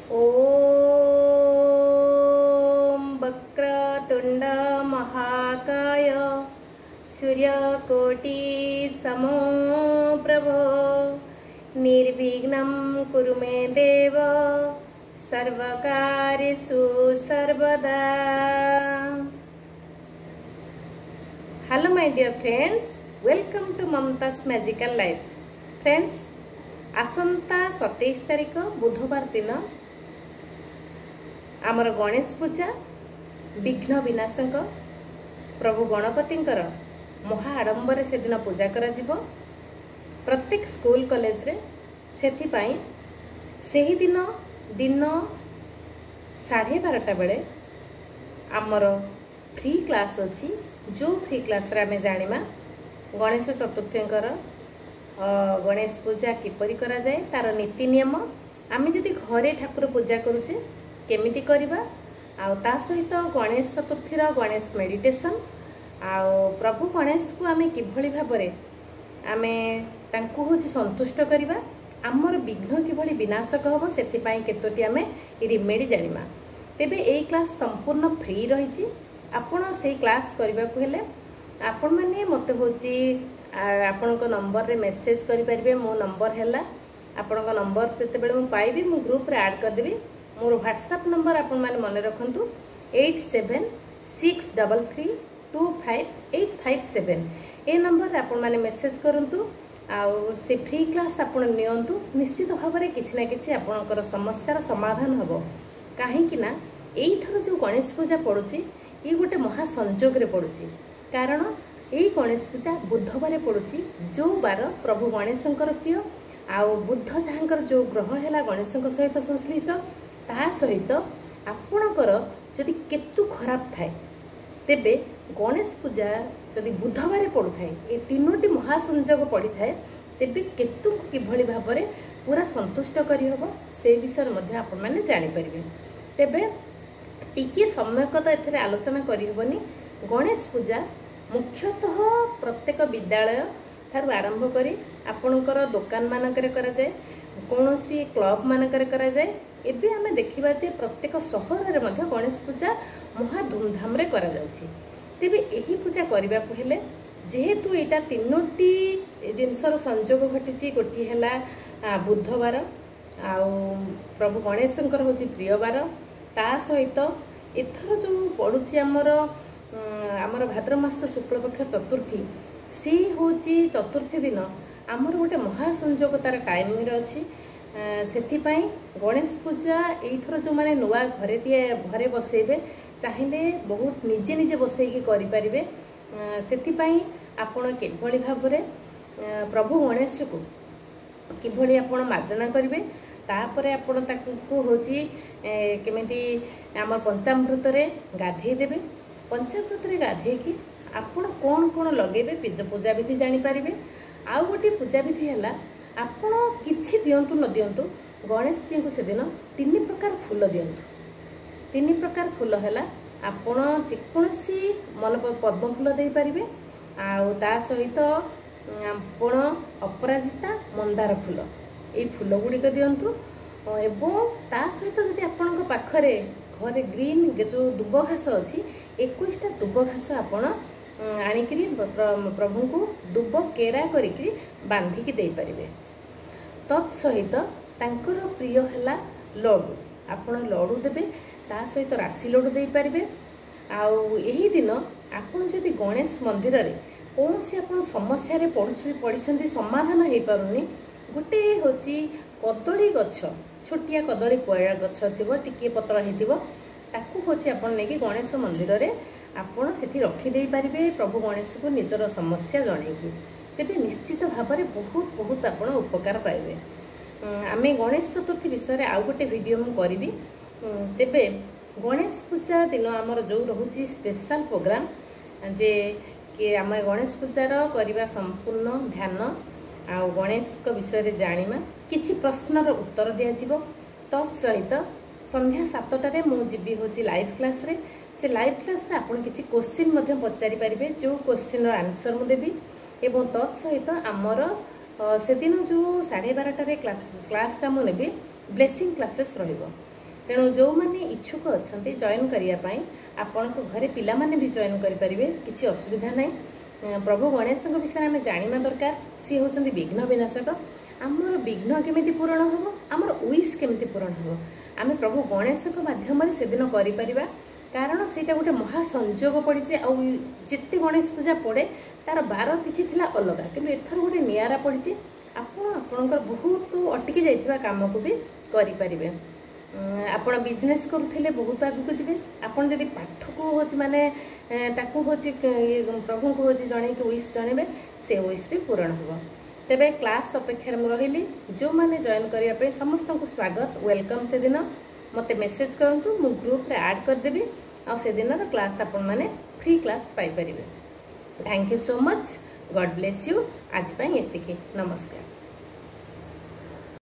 ओम वक्रतुंड महाकाय सूर्यकोटि समप्रभ निर्विघ्नं कुरु मे देव सर्वकार्येषु सर्वदा। Hello my dear friends, welcome to Mumtaz magical life. Friends, आसंता 27 तारिख बुधवार दिन आमर गणेश पूजा विघ्न विनाशक प्रभु गणपतिंकर महा आडंबर से दिन पूजा करा जिवो प्रत्येक स्कूल कॉलेज रे। सेथि पाई सेही दिन 12:30 बेले आमर फ्री क्लास अच्छी। जो फ्री क्लास रे आमे जानिमा गणेश चतुर्थींकर गणेश पूजा किपरि करा जाए, तार नीति नियम, आमे जदि घरे ठाकुर पूजा करूचे केमिति करिबा, आ ता सहित गणेश चतुर्थीर गणेश मेडिटेशन, आ प्रभु गणेश को आमे किभଳି भाबरे आमे तांकु होछि संतुष्ट करिबा, आमर विघ्न किभଳି विनाशक होबो, सेथि पाई केतोटी आमे रिमेडी जानिमा। तेबे एई क्लास संपूर्ण फ्री रहिछि। आपण से क्लास करबा को हेले आपण माने मते होछि आपण को नंबर रे मेसेज करि परिबे। मो नंबर हैला आपण को नंबर तेते बेले मु पाइबी, मु ग्रुप रे ऐड कर देबी। मोर व्हाट्सएप नंबर आपण माने मने रखंतु 8763325857। ए नंबर रे आपण माने मेसेज करंतु, आ से फ्री क्लास आपण नियंतु। निश्चित भाव में किछि ना किछि आपणकर समस्यार समाधान हबो। काहे कि ना एई थरो जो गणेश पूजा पड़ुची ये गोटे महासंजोग रे पड़ुची, कारण यही गणेश पूजा बुधवार पड़ुची, जो बार प्रभु गणेशंकर प्रिय। आ बुध जहाँकर जो ग्रह है गणेश सहित संश्लिष्ट, ता सहित आपणकर जदि केतु खराब थाए तेबे गणेश पूजा जदि बुधवार पड़ू थाए, ये तीनोटी महासंजोग पड़ी थाए, तेबे केतु किभଳି भाबरे पूरा संतुष्ट करि हबो से विषय मध्ये आपण माने जानि परिबे। तेबे टिके समय तो एथरे आलोचना करि हबनी। गणेश पूजा मुख्यतः प्रत्येक विद्यालय ठार आरंभ करी आपणकर दुकान मानकर करा जाए, कौनसी क्लब मानकर करा जाए। एबे आमे देखिबा जे प्रत्येक सहर रे मध्ये गणेश पूजा महा धूमधाम रे करा जाउछि। तेबे एही पूजा करबा को हेले जेहेतु एटा तीनोटी जिनसर संजोग घटिछि, गोटी हैला बुधवार, आ प्रभु गणेशंकर होछि प्रियवार, ता सहित एथर जो पड़ुछि आमर भाद्र मास शुक्ल पक्ष चतुर्थी, सी होछि चतुर्थी दिन आमर गोटे महासंजोग तार टाइमिंग रे अछि। सेथिपाई गणेश पूजा एथर जो माने नुआ घरे बसेबे चाहिले बहुत निजे निजे बसेकी करि परिबे। सेथिपाई आपण केभଳି भाबरे प्रभु गणेश को किभଳି आपण मार्जना करिवे, तापरे आपण ताकू होछि केमिति आमर पंचामृत रे गाधेई देबे। पंचामृत रे गाधेई की आपण कोन कोन लगेबे पूजा विधि जानि परिबे। आ गोटे पूजा विधि हैला आपण किछि दियंतु न दियंतु गणेश जी को सेदिन 3 प्रकार फूल दियंतु। 3 प्रकार फूल हैला आपण जेकोसी मल पद्म फूल दे परिबे, आ ता सहित आपण अपराजिता मंदार फूल, ए फूल गुडी को दियंतु। एवं ता सहित जदि आपण पाखरे घरे ग्रीन जो दुब घास अच्छी 21टा दुब घास आपण आनिकी प्रभु को दुब केरा करिकी बांधिकी दे परिबे। तत्सहित तांकर प्रिय हैला लड्डू, आपण लड्डू देबे, ता सहित राशि लड्डू दे परिबे। आउ एही दिन आपण जदि गणेश मंदिर रे कोनसी आपण समस्या रे पड़िछंती समाधान हे पारुनी, गोटे होची कदली गछ, छोटिया कदली पया गछ थिबो, टिके पत्र हेतिबो, ताकू होची आपण नेकी गणेश मंदिर रे आपण सेठी रखि देई परिबे प्रभु गणेश को निजर समस्या जणेकी। तेबे निश्चित भाव में बहुत बहुत आपण उपकार पाइबे। आमे गणेश चतुर्थी विषय रे आउ गोटे वीडियो मु करिवि। तेबे गणेश पूजा दिन आमर जो रहुची स्पेशल प्रोग्राम जे कि आम गणेश पूजार करवा संपूर्ण ध्यान आ गणेश को विषय रे जानिमा, किछि प्रश्नर उत्तर दिया जिवो। तत्सहित संध्या 7टारे मु जीवी होची लाइव क्लास रे। से लाइव क्लास रे आपण किछि क्वेश्चन मध्ये पचारि परिबे, जो क्वेश्चन रो आंसर मु देबी। एवं तत्सहित आमर से दिन जो 12:30 क्लासटा मु नेबी ब्लेसिंग क्लासेस रहिबो। तेणु जो मैंने इच्छुक अच्छा जॉइन करने आपण घरे पिला माने भी जॉइन करें किसी असुविधा ना। प्रभु गणेश विषय में जाना दरकार। सी होती विघ्न विनाशक। आमर विघ्न केमी पूरण हम, आमर विश केमी पूरण हम, आम प्रभु गणेश मध्यम से दिन कर कारण से गोटे महासंजोग पड़ी। आते गणेश पूजा पड़े तार 12 तिथि थिला अलग, किंतु एथर गोटे नियारा पड़ी। आपणकर बहुत अटकी जाइथिबा काम को भी करें। आपण बिजनेस करुले बहुत आगू जी। आपड़ जदि पाठ को हूँ माने ताकू हूँ प्रभु को हूँ जन विश जनइबे से विश भी पूरण हम। तेबे क्लास अपेक्षा रही जो मैंने जॉइन करने समस्त को स्वागत वेलकम। से दिन मते मेसेज करंतु, मु ग्रुप रे ऐड करदेवी आ से दिन क्लास आपण माने फ्री क्लास पाई परिबे। Thank you so much. God bless you. आज एतिकी। नमस्कार।